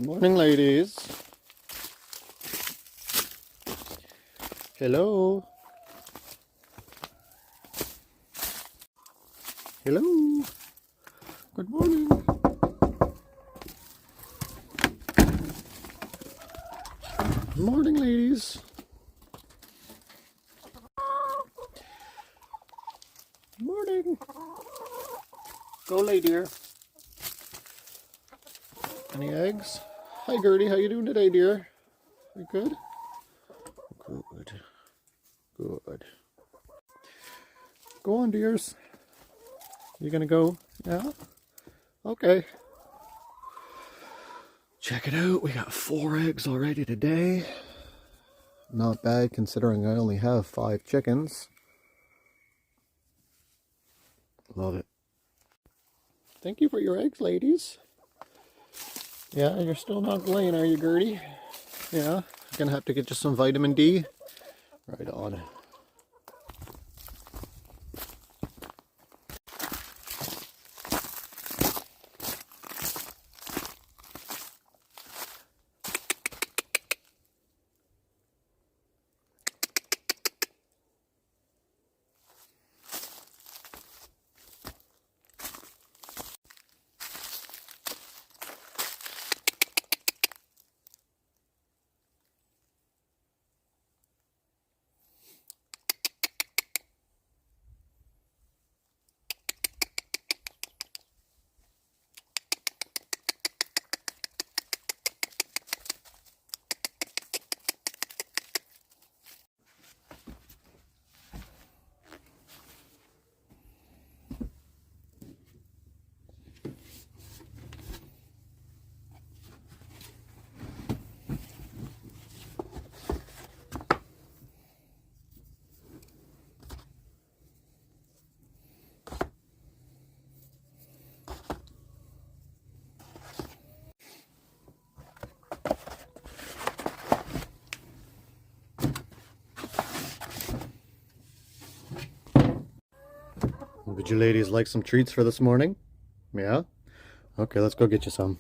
Morning, ladies. Hello. Hello. Good morning. Morning, ladies. Morning. Go lay, dear. Any eggs? Hi, Gertie. How you doing today, dear? You good? Good. Good. Go on, dears. You gonna go? Yeah? Okay. Check it out. We got 4 eggs already today. Not bad considering I only have 5 chickens. Love it. Thank you for your eggs, ladies. Yeah, you're still not laying, are you, Gertie? Yeah, gonna have to get you some vitamin D. Right on. Would you ladies like some treats for this morning? Yeah? Okay, let's go get you some.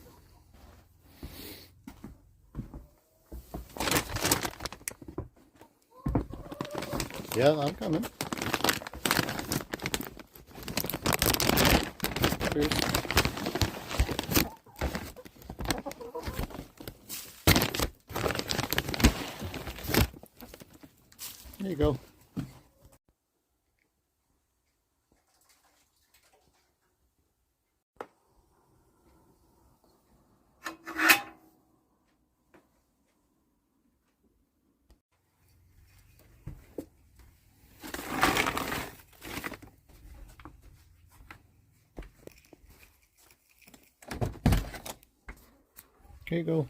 Yeah, I'm coming. Cheers. There you go. Here you go.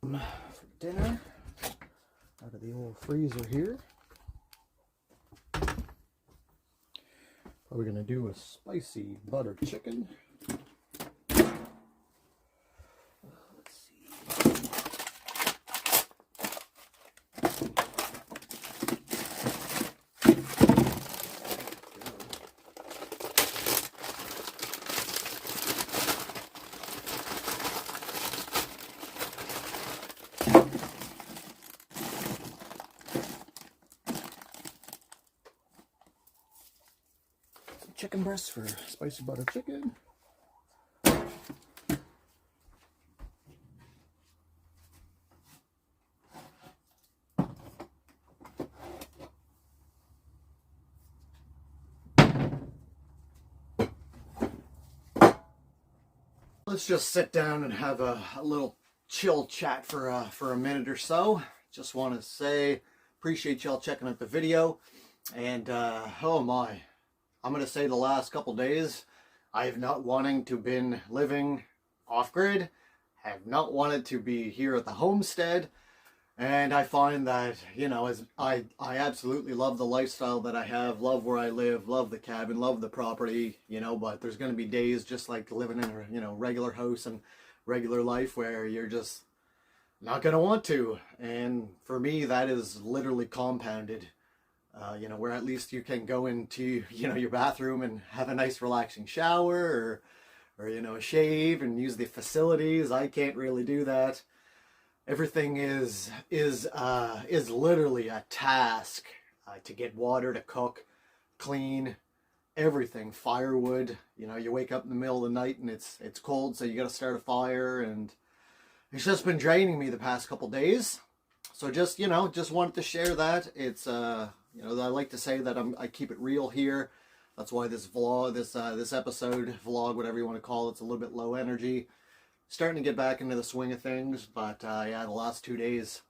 For dinner, out of the old freezer here. Probably gonna do a spicy butter chicken. Let's see. Chicken breast for spicy butter chicken. Let's just sit down and have a little chill chat for a minute or so. Just want to say, appreciate y'all checking out the video. And oh my, I'm going to say the last couple days, I have not wanting to been living off-grid, have not wanted to be here at the homestead, and I find that, you know, as I absolutely love the lifestyle that I have, love where I live, love the cabin, love the property, you know, but there's going to be days just like living in a, you know, regular house and regular life where you're just not going to want to, and for me that is literally compounded. You know, where at least you can go into, you know, your bathroom and have a nice relaxing shower or you know, shave and use the facilities. I can't really do that. Everything is literally a task to get water, to cook, clean, everything. Firewood, you know, you wake up in the middle of the night and it's cold, so you got to start a fire, and it's just been draining me the past couple days. So just, you know, just wanted to share that. It's you know, I like to say that I keep it real here. That's why this vlog, this episode, vlog, whatever you want to call it, it's a little bit low energy. Starting to get back into the swing of things, but yeah, the last 2 days,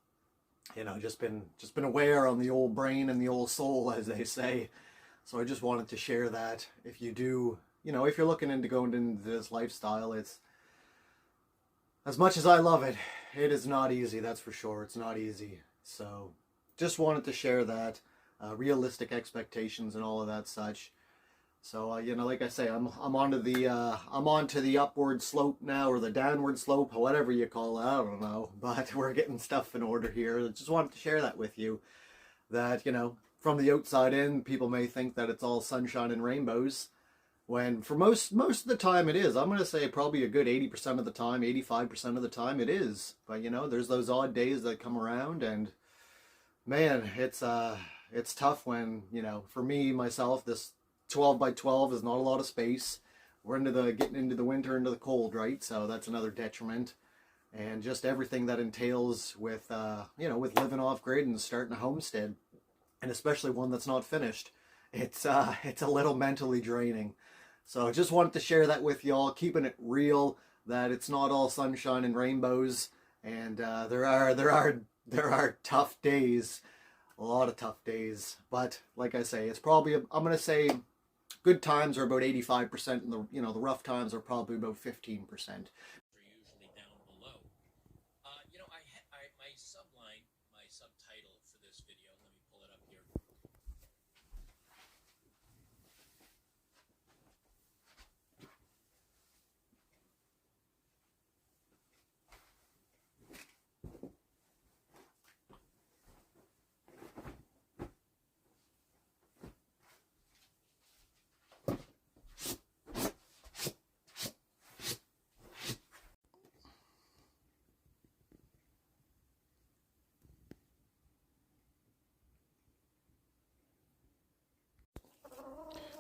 you know, just been aware on the old brain and the old soul, as they say. So I just wanted to share that. If you do, you know, if you're looking into going into this lifestyle, it's, as much as I love it, it is not easy, that's for sure. It's not easy. So just wanted to share that. Realistic expectations and all of that such. So you know, like I say, I'm onto the upward slope now, or the downward slope, whatever you call it. I don't know, but we're getting stuff in order here. I just wanted to share that with you. That, you know, from the outside in, people may think that it's all sunshine and rainbows, when for most of the time it is. I'm going to say probably a good 80% of the time, 85% of the time it is. But you know, there's those odd days that come around, and man, it's tough when, you know, for me, myself, this 12 by 12 is not a lot of space. We're getting into the winter, into the cold, right? So that's another detriment. And just everything that entails with, you know, with living off-grid and starting a homestead, and especially one that's not finished. It's a little mentally draining. So I just wanted to share that with y'all, keeping it real, that it's not all sunshine and rainbows. And there are tough days. A lot of tough days, but like I say, it's probably, I'm going to say good times are about 85%, and the rough times are probably about 15%. Usually down below. You know, my subline, my subtitle for this video, let me pull it up here.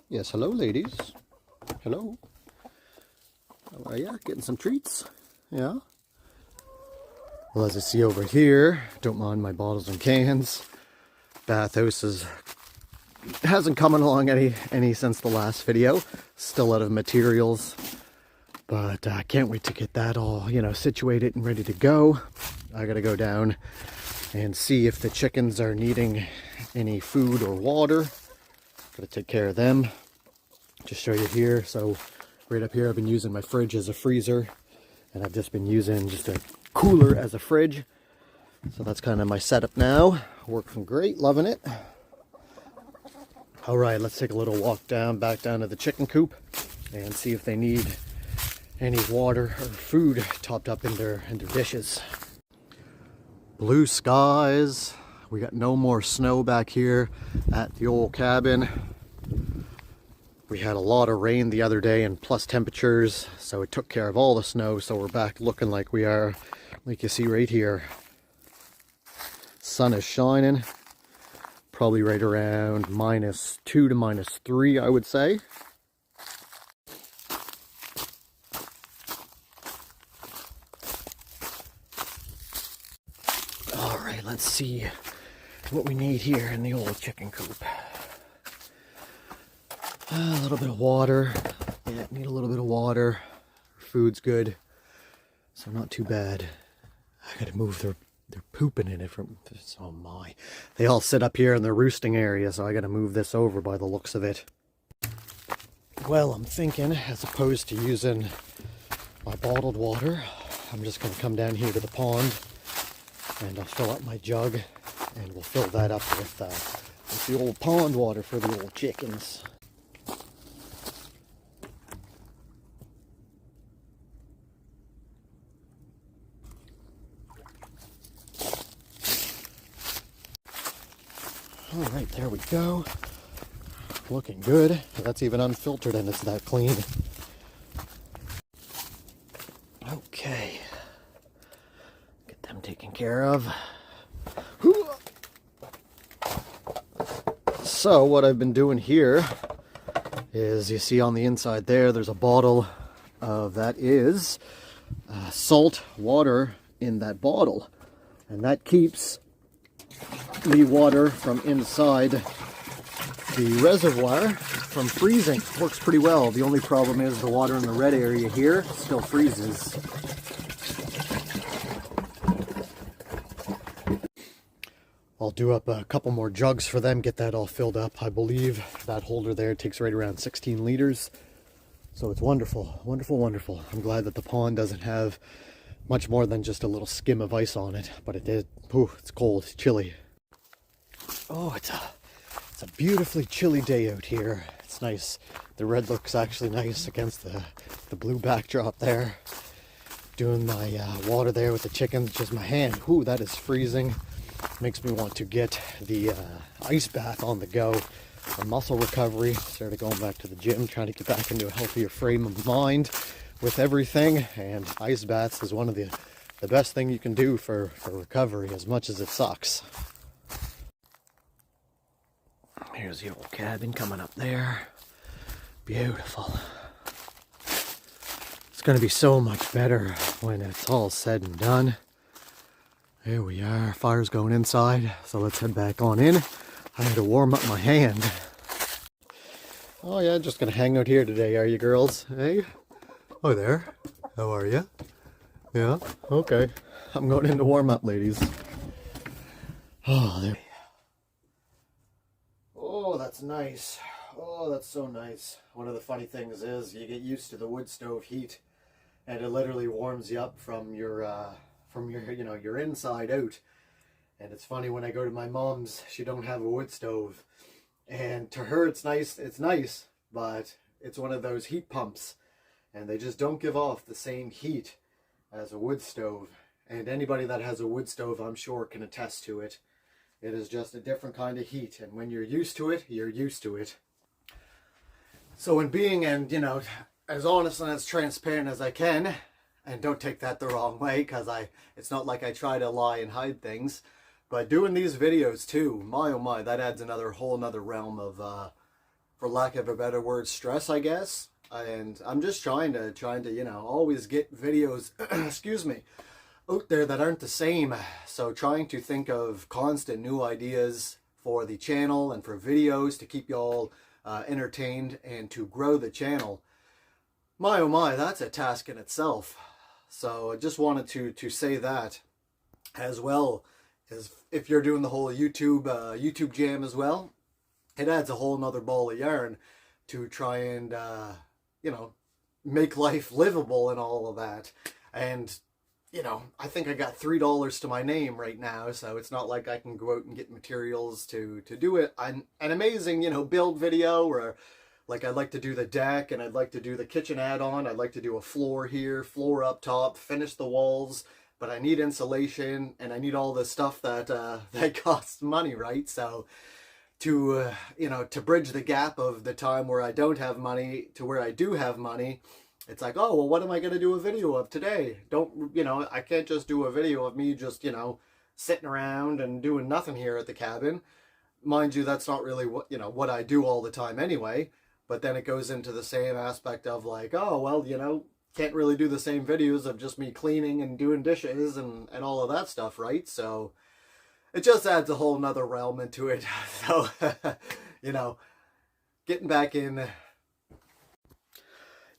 Yes, hello ladies. Hello. How are ya? Getting some treats? Yeah? Well, as I see over here, don't mind my bottles and cans. Bathhouse hasn't come along any since the last video. Still out of materials. But I can't wait to get that all, you know, situated and ready to go. I gotta go down and see if the chickens are needing any food or water. Gotta take care of them. Just show you here. So right up here, I've been using my fridge as a freezer, and I've just been using just a cooler as a fridge. So that's kind of my setup now. Working great, loving it. All right, let's take a little walk back down to the chicken coop and see if they need any water or food topped up in their dishes. Blue skies. We got no more snow back here at the old cabin. We had a lot of rain the other day and plus temperatures, so it took care of all the snow. So we're back looking like we are, like you see right here. Sun is shining. Probably right around -2 to -3, I would say. All right, let's see what we need here in the old chicken coop. A little bit of water. Yeah, need a little bit of water. Food's good, so not too bad. I gotta move they're pooping in it from, oh my. They all sit up here in the roosting area, so I gotta move this over by the looks of it. Well, I'm thinking, as opposed to using my bottled water, I'm just gonna come down here to the pond and I'll fill up my jug and we'll fill that up with the old pond water for the old chickens. All right, there we go. Looking good. That's even unfiltered and it's that clean. Okay. Get them taken care of. So what I've been doing here is, you see on the inside there's a bottle of, that is salt water in that bottle. And that keeps the water from inside the reservoir from freezing. Works pretty well. The only problem is the water in the red area here still freezes. I'll do up a couple more jugs for them, get that all filled up. I believe that holder there takes right around 16 liters. So it's wonderful, wonderful, wonderful. I'm glad that the pond doesn't have much more than just a little skim of ice on it, but it did. Ooh, it's cold, it's chilly. Oh, it's a beautifully chilly day out here. It's nice. The red looks actually nice against the blue backdrop there. Doing my water there with the chickens, just my hand. Ooh, that is freezing. Makes me want to get the ice bath on the go for muscle recovery. Started going back to the gym, trying to get back into a healthier frame of mind with everything. And ice baths is one of the best thing you can do for recovery, as much as it sucks. Here's the old cabin coming up there. Beautiful. It's going to be so much better when it's all said and done. There we are. Fire's going inside, so let's head back on in. I had to warm up my hand. Oh yeah, just going to hang out here today, are you girls? Hey? Oh there. How are you? Yeah? Okay. I'm going in to warm up, ladies. Oh, there. Oh, that's nice. Oh, that's so nice. One of the funny things is you get used to the wood stove heat, and it literally warms you up from your your inside out. And it's funny, when I go to my mom's, she don't have a wood stove, and to her it's nice, but it's one of those heat pumps, and they just don't give off the same heat as a wood stove. And anybody that has a wood stove, I'm sure, can attest to it. It is just a different kind of heat, and when you're used to it, you're used to it. So in being, and as honest and as transparent as I can, and don't take that the wrong way, because it's not like I try to lie and hide things, but doing these videos too, my oh my, that adds whole another realm of, for lack of a better word, stress, I guess. And I'm just trying to always get videos, excuse me, out there that aren't the same. So trying to think of constant new ideas for the channel and for videos to keep y'all entertained and to grow the channel. My oh my, that's a task in itself. So I just wanted to say that, as well as if you're doing the whole YouTube jam as well, it adds a whole nother ball of yarn to try and make life livable and all of that. And you know, I think I got $3 to my name right now, so it's not like I can go out and get materials to do it. An amazing, you know, build video where, like, I'd like to do the deck, and I'd like to do the kitchen add-on. I'd like to do a floor here, floor up top, finish the walls, but I need insulation, and I need all the stuff that that costs money, right? So to you know, to bridge the gap of the time where I don't have money to where I do have money, it's like, oh, well, what am I going to do a video of today? You know, I can't just do a video of me just, you know, sitting around and doing nothing here at the cabin. Mind you, that's not really what, you know, what I do all the time anyway. But then it goes into the same aspect of like, oh, well, you know, can't really do the same videos of just me cleaning and doing dishes and all of that stuff, right? So it just adds a whole nother realm into it. So, you know, getting back in.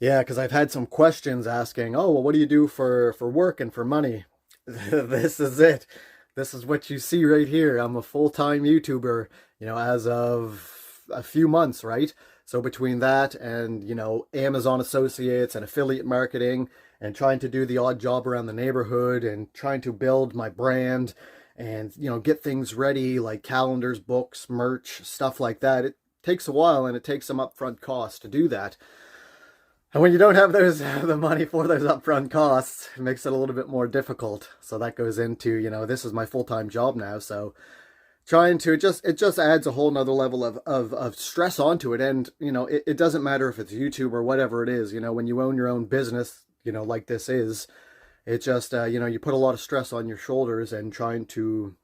Yeah, because I've had some questions asking, oh, well, what do you do for work and for money? This is it. This is what you see right here. I'm a full-time YouTuber, you know, as of a few months, right? So between that and, you know, Amazon Associates and affiliate marketing and trying to do the odd job around the neighborhood and trying to build my brand and, you know, get things ready like calendars, books, merch, stuff like that, it takes a while and it takes some upfront costs to do that. And when you don't have the money for those upfront costs, it makes it a little bit more difficult. So that goes into, you know, this is my full-time job now. So trying to, it just adds a whole nother level of stress onto it. And, you know, it doesn't matter if it's YouTube or whatever it is, you know, when you own your own business, you know, like this is, it just, you know, you put a lot of stress on your shoulders and trying to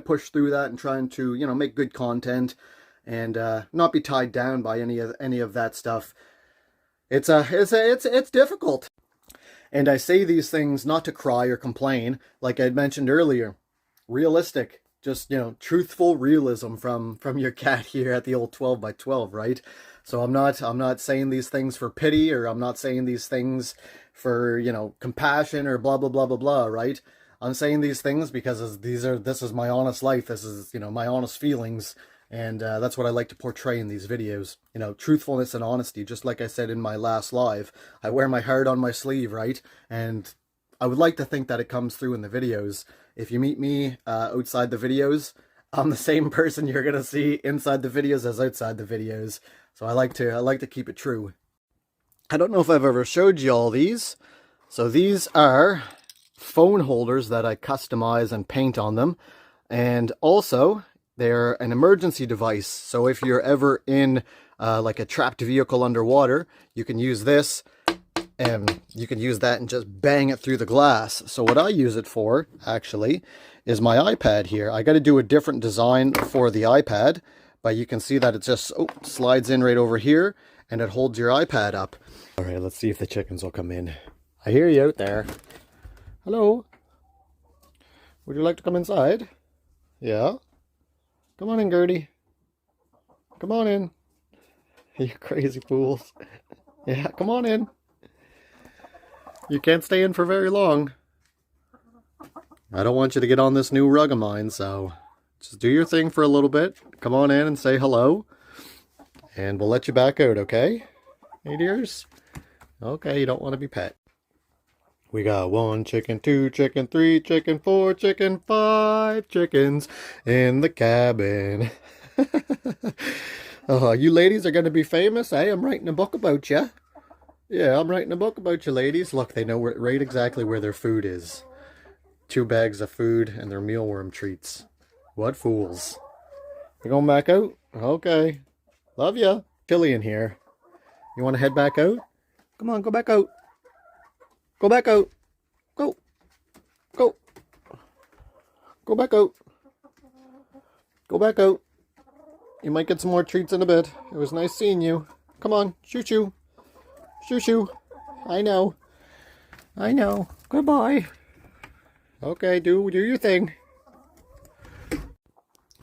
push through that and trying to, you know, make good content and not be tied down by any of that stuff. It's difficult. And I say these things not to cry or complain, like I had mentioned earlier. Realistic, just, you know, truthful realism from your cat here at the old 12 by 12, right? So I'm not saying these things for pity, or I'm not saying these things for, you know, compassion or blah blah blah blah blah, right? I'm saying these things because this is my honest life. This is, you know, my honest feelings. And that's what I like to portray in these videos. You know, truthfulness and honesty, just like I said in my last live. I wear my heart on my sleeve, right? And I would like to think that it comes through in the videos. If you meet me outside the videos, I'm the same person you're going to see inside the videos as outside the videos. So I like to keep it true. I don't know if I've ever showed you all these. So these are phone holders that I customize and paint on them. And also, they're an emergency device. So if you're ever in like a trapped vehicle underwater, you can use this and you can use that and just bang it through the glass. So what I use it for, actually, is my iPad here. I got to do a different design for the iPad, but you can see that it just slides in right over here and it holds your iPad up. All right, let's see if the chickens will come in. I hear you out there. Hello. Would you like to come inside? Yeah. Come on in, Gertie. Come on in. You crazy fools. Yeah, come on in. You can't stay in for very long. I don't want you to get on this new rug of mine, so just do your thing for a little bit. Come on in and say hello. And we'll let you back out, okay? Hey, dears? Okay, you don't want to be pet. We got 1 chicken, 2 chicken, 3 chicken, 4 chicken, 5 chickens in the cabin. Oh, you ladies are going to be famous. Hey, I'm writing a book about you. Yeah, I'm writing a book about you ladies. Look, they know right exactly where their food is. 2 bags of food and their mealworm treats. What fools. You going back out? Okay. Love ya. Chilly in here. You want to head back out? Come on, go back out. Go back out. Go. Go. Go back out. Go back out. You might get some more treats in a bit. It was nice seeing you. Come on. Shoo shoo. Shoo shoo. I know. I know. Goodbye. Okay, do your thing.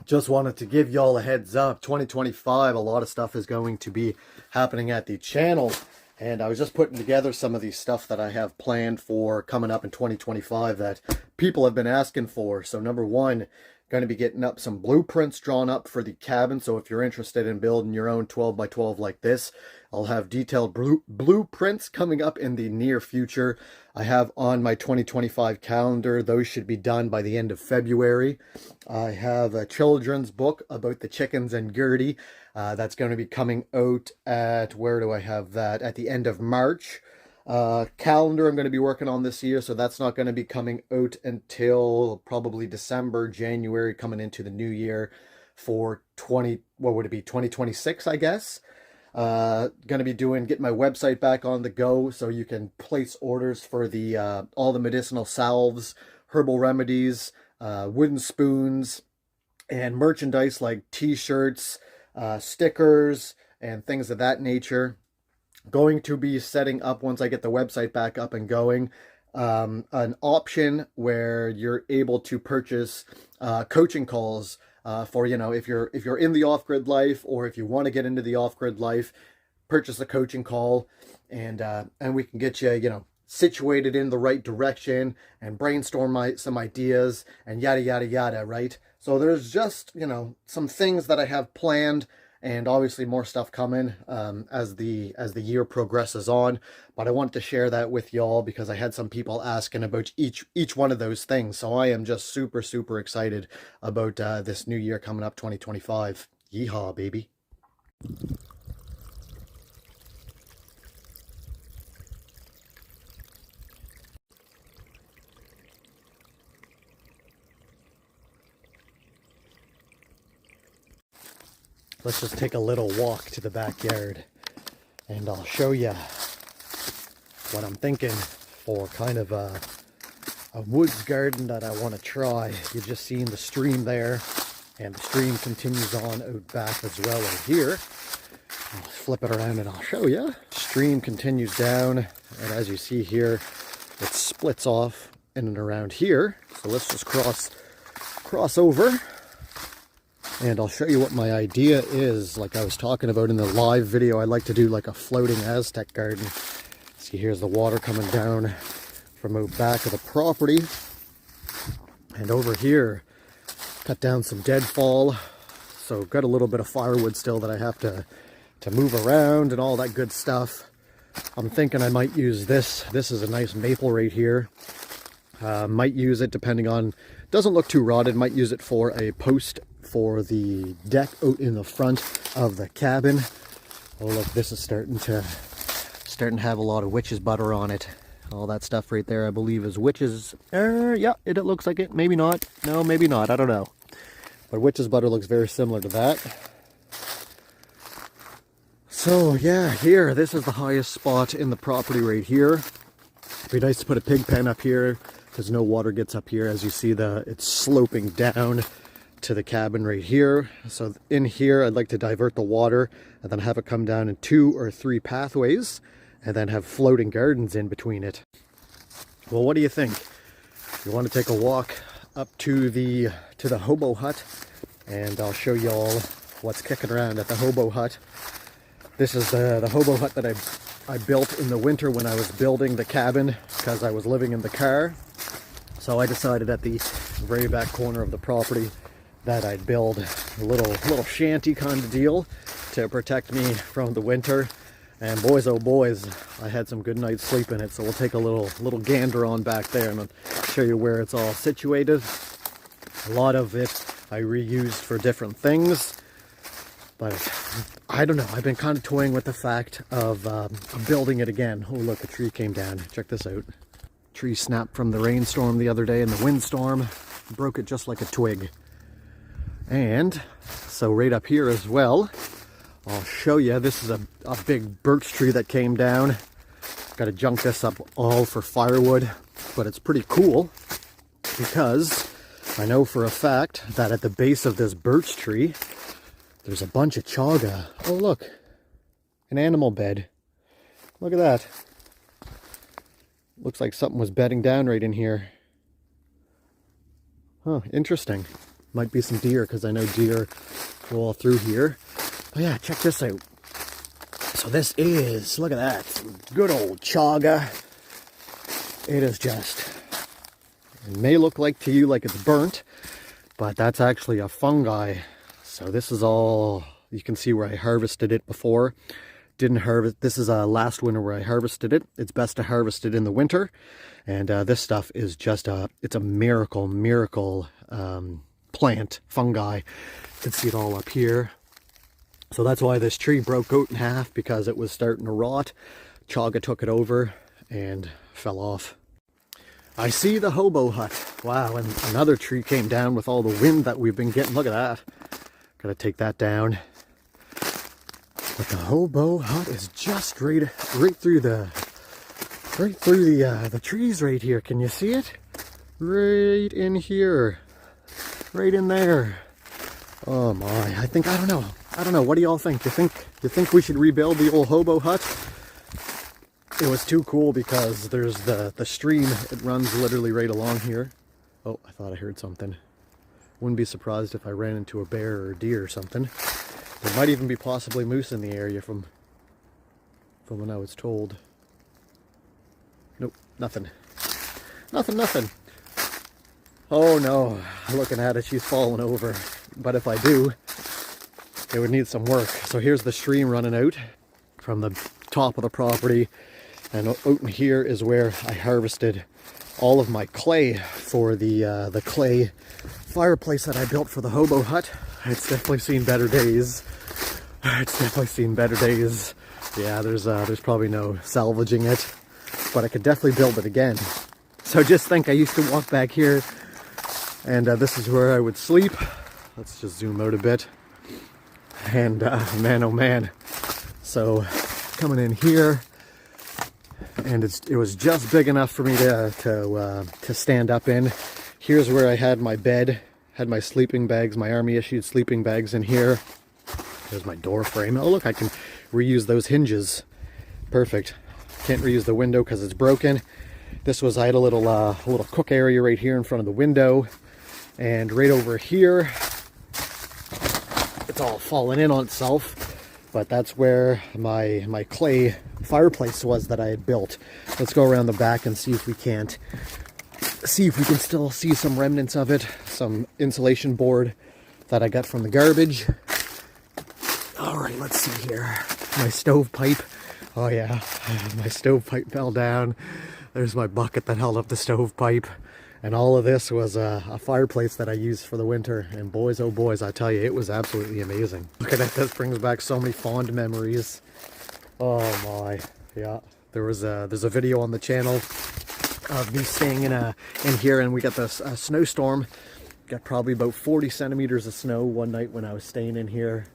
Just wanted to give y'all a heads up. 2025, a lot of stuff is going to be happening at the channel. And I was just putting together some of the stuff that I have planned for coming up in 2025 that people have been asking for. So number one, going to be getting up some blueprints drawn up for the cabin. So if you're interested in building your own 12 by 12 like this, I'll have detailed blueprints coming up in the near future. I have on my 2025 calendar, those should be done by the end of February. I have a children's book about the chickens and Gertie. That's going to be coming out at, where do I have that? At the end of March. Calendar I'm going to be working on this year, so that's not going to be coming out until probably December, January, coming into the new year for 2026, I guess. Going to be getting my website back on the go, so you can place orders for the all the medicinal salves, herbal remedies, wooden spoons, and merchandise like t-shirts, stickers, and things of that nature. Going to be setting up, once I get the website back up and going, an option where you're able to purchase coaching calls for, you know, if you're in the off-grid life, or if you want to get into the off-grid life, purchase a coaching call, and we can get you, you know, situated in the right direction and brainstorm some ideas and yada yada yada, right? So there's just, you know, some things that I have planned, and obviously more stuff coming as the year progresses on. But I wanted to share that with y'all because I had some people asking about each one of those things. So I am just super, super excited about this new year coming up, 2025. Yeehaw, baby. Let's just take a little walk to the backyard, and I'll show you what I'm thinking for kind of a woods garden that I want to try. You've just seen the stream there, and the stream continues on out back as well over here. I'll flip it around and I'll show you. Stream continues down, and as you see here, it splits off in and around here. So let's just cross over. And I'll show you what my idea is. Like I was talking about in the live video, I like to do like a floating Aztec garden. See, here's the water coming down from out back of the property. And over here, cut down some deadfall. So got a little bit of firewood still that I have to move around and all that good stuff. I'm thinking I might use this. This is a nice maple right here. Might use it depending on, doesn't look too rotted, might use it for a post for the deck out in the front of the cabin. Oh look, this is starting to have a lot of witch's butter on it. All that stuff right there I believe is witch's, yeah, it looks like it, maybe not, no, maybe not, I don't know. But witch's butter looks very similar to that. So yeah, here, this is the highest spot in the property right here. It'd be nice to put a pig pen up here because no water gets up here. As you see, it's sloping down to the cabin right here. So in here, I'd like to divert the water and then have it come down in 2 or 3 pathways, and then have floating gardens in between it. Well, what do you think? You want to take a walk up to the Hobo hut, and I'll show you all what's kicking around at the Hobo hut. This is the Hobo hut that I built in the winter when I was building the cabin because I was living in the car. So I decided at the very back corner of the property that I'd build a little shanty kind of deal to protect me from the winter. And boys, oh boys, I had some good night's sleep in it. So we'll take a little gander on back there and I'll show you where it's all situated. A lot of it I reused for different things, but I don't know. I've been kind of toying with the fact of building it again. Oh look, a tree came down. Check this out. Tree snapped from the rainstorm the other day and the windstorm. Broke it just like a twig. And so right up here as well, I'll show you. This is a big birch tree that came down. Got to junk this up all for firewood, but it's pretty cool because I know for a fact that at the base of this birch tree, there's a bunch of chaga. Oh look, an animal bed. Look at that. Looks like something was bedding down right in here. Huh, interesting. Might be some deer because I know deer go all through here. Oh yeah, check this out. So this is, look at that, some good old chaga. It is just, it may look like to you like it's burnt, but that's actually a fungi. So this is all, you can see where I harvested it before. didn't harvest. This is last winter where I harvested it. It's best to harvest it in the winter. And this stuff is just it's a miracle plant, fungi. You can see it all up here. So that's why this tree broke out in half, because it was starting to rot. Chaga took it over and fell off. I see the Hobo hut. Wow, and another tree came down with all the wind that we've been getting. Look at that. Gotta take that down. But the Hobo hut is just right through the trees right here. Can you see it? Right in here. Right in there. Oh my, I don't know. What do y'all think? You think we should rebuild the old Hobo hut? It was too cool because there's the stream. It runs literally right along here. Oh, I thought I heard something. Wouldn't be surprised if I ran into a bear or a deer or something. There might even be possibly moose in the area from when I was told. Nope, nothing. Nothing. Oh no, looking at it, she's falling over. But if I do, it would need some work. So here's the stream running out from the top of the property. And out in here is where I harvested all of my clay for the clay fireplace that I built for the Hobo hut. It's definitely seen better days. Yeah, there's probably no salvaging it, but I could definitely build it again. So just think, I used to walk back here, and this is where I would sleep. Let's just zoom out a bit. And man, oh man. So coming in here, and it was just big enough for me to stand up in. Here's where I had my bed, had my sleeping bags, my army issued sleeping bags in here. There's my door frame. Oh look, I can reuse those hinges. Perfect. Can't reuse the window because it's broken. I had a little cook area right here in front of the window, and right over here, it's all fallen in on itself. But that's where my clay fireplace was that I had built. Let's go around the back and see if we can still see some remnants of it. Some insulation board that I got from the garbage. All right, let's see here. My stovepipe. Oh yeah, my stovepipe fell down. There's my bucket that held up the stovepipe. And all of this was a fireplace that I used for the winter. And boys, oh boys, I tell you, it was absolutely amazing. Looking at this brings back so many fond memories. Oh my, yeah. There's a video on the channel of me staying in here, and we got this snowstorm. Got probably about 40 centimeters of snow one night when I was staying in here.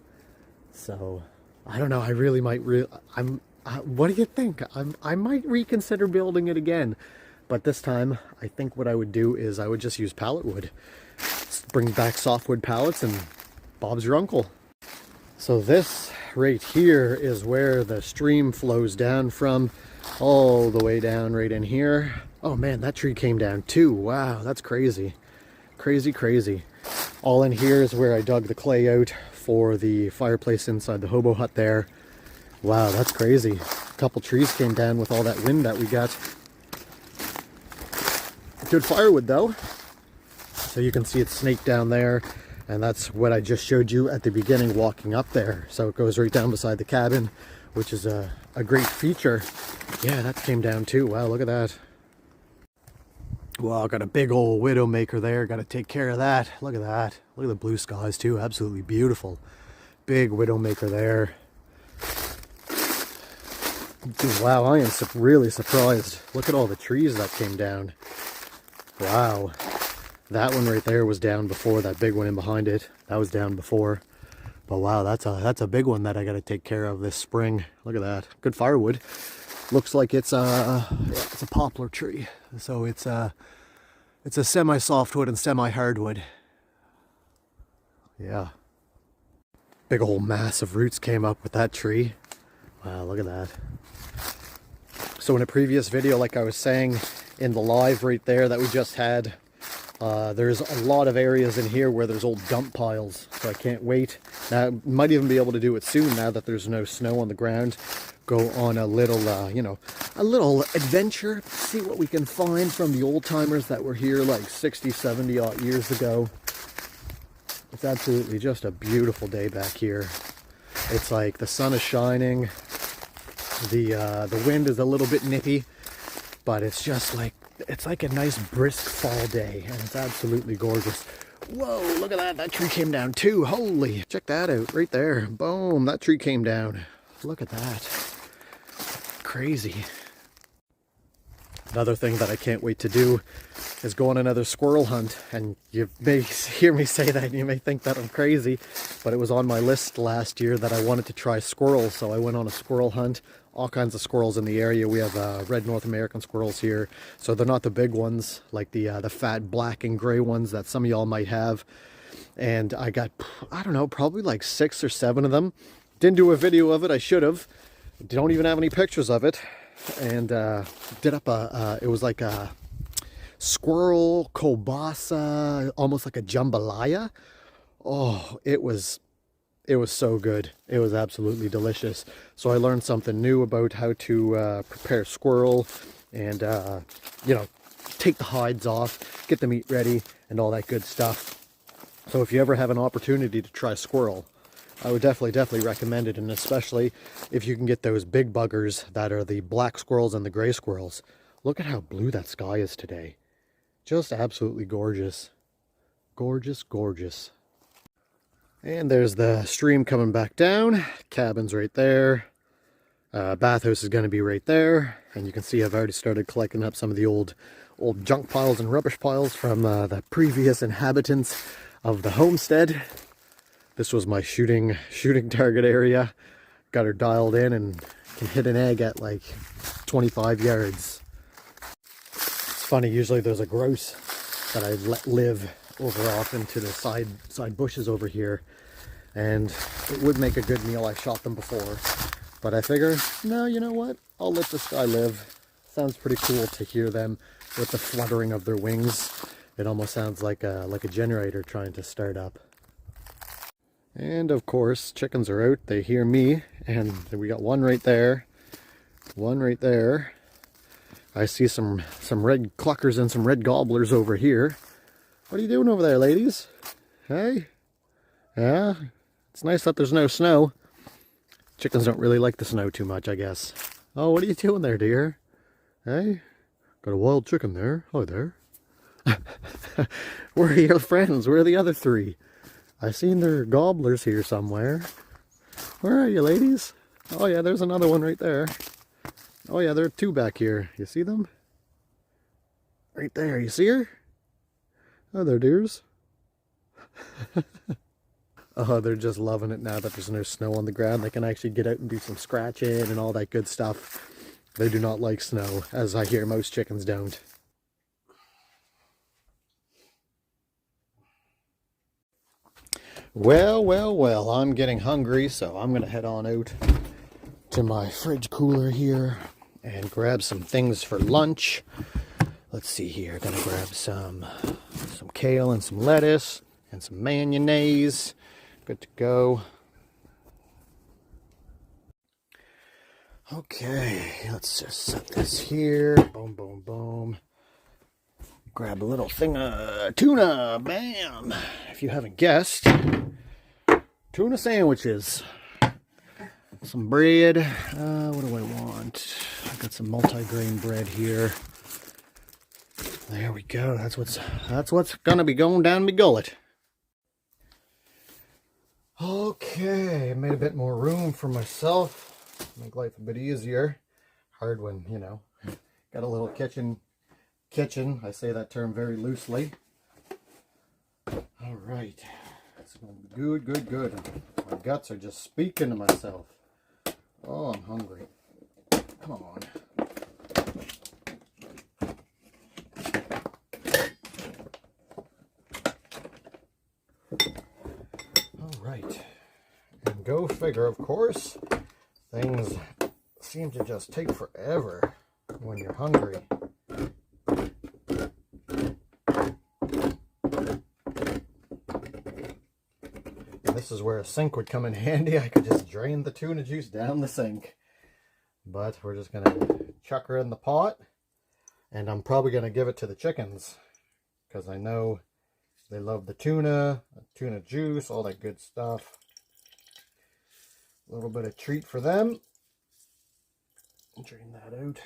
So I don't know. I really might. What do you think? I might reconsider building it again. But this time, I think what I would do is I would just use pallet wood. Bring back softwood pallets, and Bob's your uncle. So this right here is where the stream flows down from, all the way down right in here. Oh man, that tree came down too. Wow, that's crazy. Crazy. All in here is where I dug the clay out for the fireplace inside the Hobo hut there. Wow, that's crazy. A couple trees came down with all that wind that we got. Good firewood though. So you can see it snaked down there, and that's what I just showed you at the beginning walking up there. So it goes right down beside the cabin, which is a great feature. Yeah, that came down too. Wow, look at that. Wow, got a big old widowmaker there. Got to take care of that. Look at that. Look at the blue skies too. Absolutely beautiful. Big widowmaker there. Wow, I am really surprised. Look at all the trees that came down. Wow. That one right there was down before. That big one in behind it, that was down before. But wow, that's a big one that I got to take care of this spring. Look at that. Good firewood. Looks like it's a poplar tree. So it's a semi-softwood and semi-hardwood. Yeah. Big old mass of roots came up with that tree. Wow, look at that. So in a previous video, like I was saying in the live right there that we just had, there's a lot of areas in here where there's old dump piles. So I can't wait. Now, I might even be able to do it soon now that there's no snow on the ground. Go on a little, a little adventure. See what we can find from the old timers that were here like 60, 70 odd years ago. It's absolutely just a beautiful day back here. It's like the sun is shining. The wind is a little bit nippy, but it's just like, it's like a nice brisk fall day, and it's absolutely gorgeous. Whoa, look at that. That tree came down too. Holy, check that out right there. Boom, that tree came down. Look at that. Crazy. Another thing that I can't wait to do is go on another squirrel hunt. And you may hear me say that and you may think that I'm crazy, but it was on my list last year that I wanted to try squirrels. So I went on a squirrel hunt. All kinds of squirrels in the area. We have red North American squirrels here. So they're not the big ones, like the fat black and gray ones that some of y'all might have. And I got, I don't know, probably like 6 or 7 of them. Didn't do a video of it. I should have. Don't even have any pictures of it. And did up it was like a squirrel kielbasa, almost like a jambalaya. Oh, it was so good. It was absolutely delicious. So I learned something new about how to prepare squirrel and, you know, take the hides off, get the meat ready, and all that good stuff. So if you ever have an opportunity to try squirrel, I would definitely recommend it, and especially if you can get those big buggers that are the black squirrels and the gray squirrels. Look at how blue that sky is today. Just absolutely gorgeous. Gorgeous, gorgeous. And there's the stream coming back down. Cabin's right there. Bathhouse is going to be right there. And you can see I've already started collecting up some of the old junk piles and rubbish piles from the previous inhabitants of the homestead. This was my shooting target area. Got her dialed in and can hit an egg at like 25 yards. It's funny, usually there's a grouse that I let live over off into the side bushes over here, and it would make a good meal. I shot them before, but I figure, no, you know what? I'll let this guy live. Sounds pretty cool to hear them with the fluttering of their wings. It almost sounds like a generator trying to start up. And of course, chickens are out. They hear me, and we got one right there, one right there. I see some red cluckers and some red gobblers over here. What are you doing over there, ladies? Hey? Yeah? It's nice that there's no snow. Chickens don't really like the snow too much, I guess. Oh, what are you doing there, dear? Hey? Got a wild chicken there. Hi there. Where are your friends? Where are the other 3? I seen their gobblers here somewhere. Where are you, ladies? Oh yeah, there's another one right there. Oh yeah, there are 2 back here. You see them? Right there. You see her? Oh, there, dears. Oh, they're just loving it now that there's no snow on the ground. They can actually get out and do some scratching and all that good stuff. They do not like snow, as I hear most chickens don't. Well, I'm getting hungry, so I'm going to head on out to my fridge cooler here and grab some things for lunch. Let's see here, gonna grab some kale and some lettuce and some mayonnaise. Good to go. Okay, let's just set this here. Boom, boom, boom. Grab a little thing of tuna. Bam! If you haven't guessed, tuna sandwiches. Some bread. What do I want? I've got some multi-grain bread here. There we go. That's what's gonna be going down my gullet. Okay, made a bit more room for myself. Make life a bit easier. Hard when, you know, got a little kitchen. I say that term very loosely. All right, it's gonna be good. My guts are just speaking to myself. Oh, I'm hungry. Come on. All right. And go figure, of course, things seem to just take forever when you're hungry. This is where a sink would come in handy. I could just drain the tuna juice down the sink. But we're just going to chuck her in the pot. And I'm probably going to give it to the chickens, because I know they love the tuna juice, all that good stuff. A little bit of treat for them. Drain that out.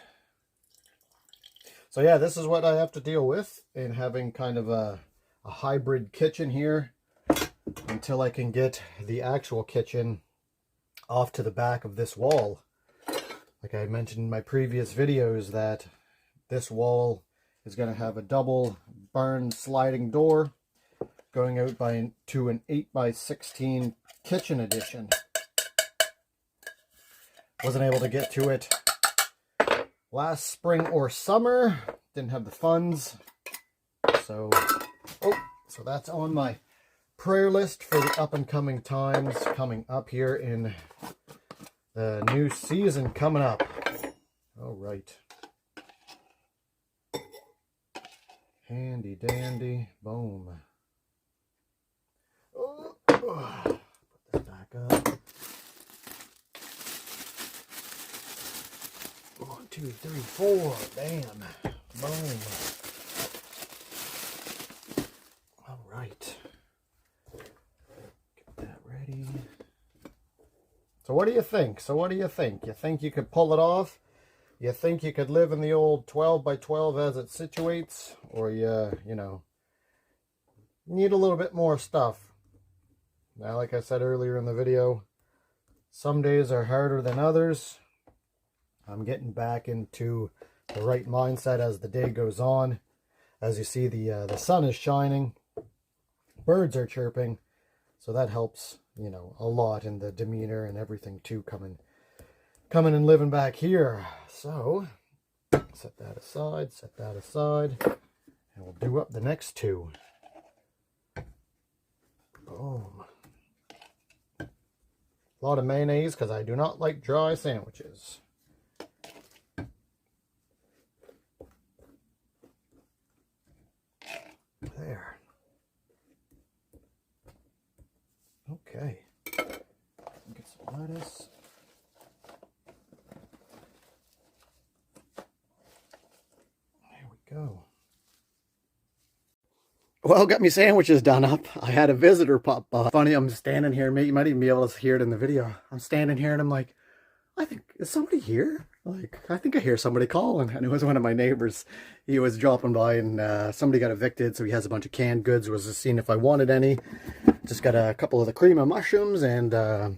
So yeah, this is what I have to deal with in having kind of a hybrid kitchen here until I can get the actual kitchen off to the back of this wall. Like I mentioned in my previous videos, that this wall is going to have a double barn sliding door going out to an 8x16 kitchen addition. Wasn't able to get to it last spring or summer. Didn't have the funds. So that's on my prayer list for the up and coming times coming up here in the new season coming up. All right. Handy dandy. Boom. Put this back up. 1, 2, 3, 4. Bam. Boom. All right. Get that ready. So what do you think? You think you could pull it off? You think you could live in the old 12x12 as it situates? Or you know, need a little bit more stuff? Now, like I said earlier in the video, some days are harder than others. I'm getting back into the right mindset as the day goes on. As you see, the sun is shining, birds are chirping, so that helps, you know, a lot in the demeanor and everything too, coming and living back here. So set that aside, and we'll do up the next two. Boom. A lot of mayonnaise because I do not like dry sandwiches. There. Okay. Get some lettuce. There we go. Well, got me sandwiches done up. I had a visitor pop up. Funny, I'm standing here. You might even be able to hear it in the video. I'm standing here and I'm like, I think, is somebody here? Like, I think I hear somebody calling. And it was one of my neighbors. He was dropping by and somebody got evicted. So he has a bunch of canned goods. Was just seeing if I wanted any. Just got a couple of the cream of mushrooms and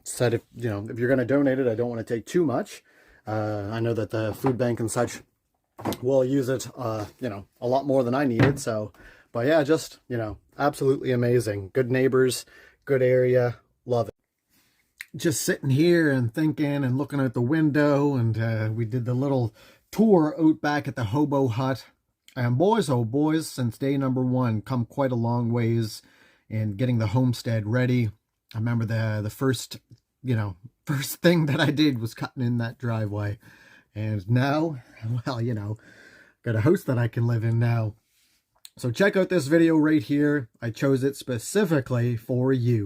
said, if you know, if you're going to donate it, I don't want to take too much. I know that the food bank and such will use it, you know, a lot more than I needed. So, but yeah, just, you know, absolutely amazing. Good neighbors, good area. Love it. Just sitting here and thinking and looking out the window, and we did the little tour out back at the Hobo hut. And boys, oh boys, since day number 1, come quite a long ways in getting the homestead ready. I remember the first, you know, first thing that I did was cutting in that driveway. And now, well, you know, got a house that I can live in now. So check out this video right here. I chose it specifically for you.